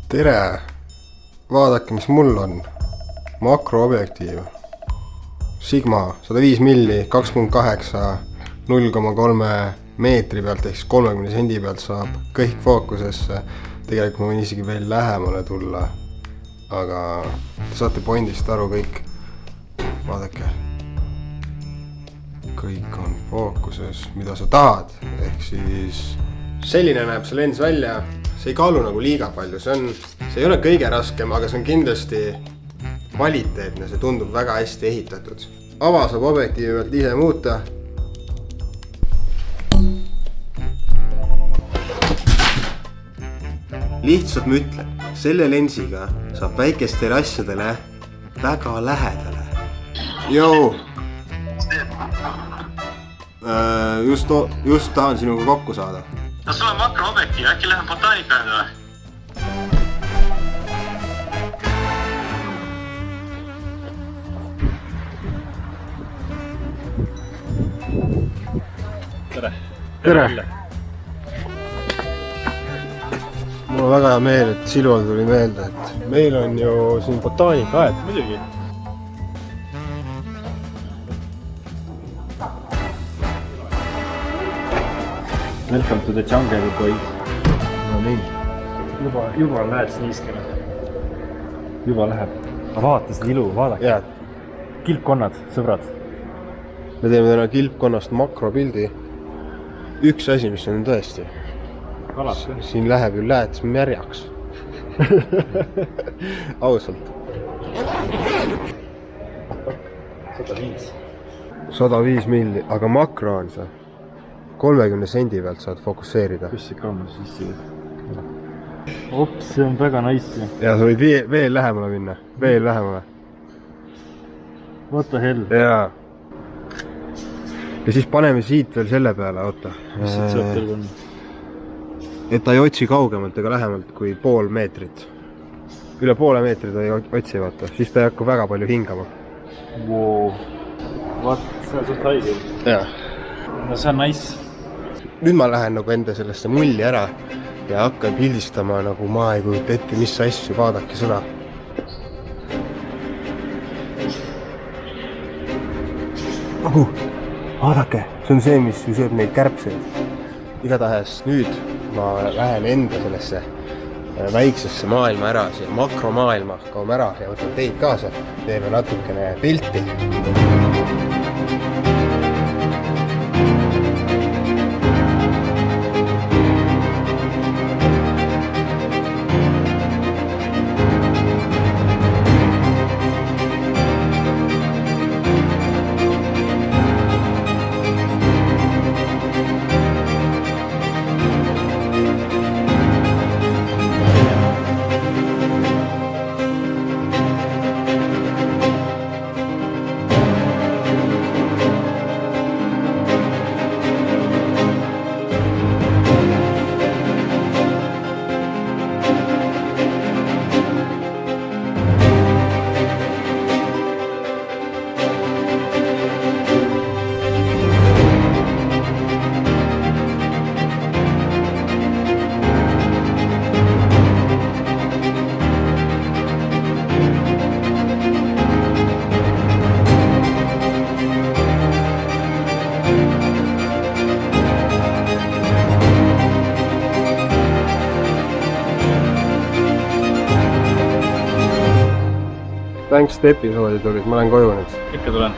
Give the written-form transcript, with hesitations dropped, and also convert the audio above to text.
tere, vaadake, mis mul on. Makroobjektiiv Sigma 105 milli 2.8 0,3 meetri pealt ehk 30 sendi pealt saab kõik fookusesse. Tegelikult ma võin isegi veel lähemale tulla, aga te saate pointist aru kõik. Vaadake, kõik on fookuses, mida sa tahad. Ehk siis selline näeb see lens välja. See ei kaalu nagu liiga palju, see ei ole kõige raskem, aga see on kindlasti kvaliteetne, see tundub väga hästi ehitatud. Ava saab objektiivi pealt ise muuta. Lihtsalt ma ütlen, selle lensiga saab väikestele asjadele väga lähedale. Jou! Just tahan sinuga kokku saada. Kas sul on makroobjektiiv, äkki lähen botaanika endale? Tere! Mul on väga hea meel, et Silval tuli meelde, et meil on ju siin botaanika aed. Muidugi. Welcome to the jungle, boys. No nii. Juba lähed sniiskele. Juba läheb. Vaata seda ilu, vaadake. Jaa. Kilpkonnad, sõbrad. Me teeme täna kilpkonnast makropildi. Üks asi, mis on tõesti. Kalad. Siin läheb ju lähets märjaks. Ausalt. 105. 105 milli, aga makro on see. 30 sendi pealt saad fokusseerida. Kus see kaamera sisse? Ops, see on väga nice. Ja sa võid veel lähemale minna. Veel lähemale. What the hell? Jaa. Ja siis paneme siit veel selle peale, oota. Mis siit sealt veel on? Et ta ei otsi kaugemalt ega lähemalt kui pool meetrit. Üle poole meetri ta ei otsi, vaata. Siis ta ei hakka väga palju hingama. Wow. What? See on suht haige. Jaa. No see on nice. Nüüd ma lähen nagu enda sellesse mulli ära ja hakkan pildistama, nagu ma ei kujuta ette, mis asju, vaadake seda. Vaadake, see on see, mis ju sööb neid kärbseid. Igatahes nüüd ma lähen enda sellesse väiksesse maailma ära, siia makromaailma kaome ära ja võtan teid kaasa. Teeme natukene pilti. Thanks, et episoodi tulid, ma lähen koju nüüd. Ikka tulen.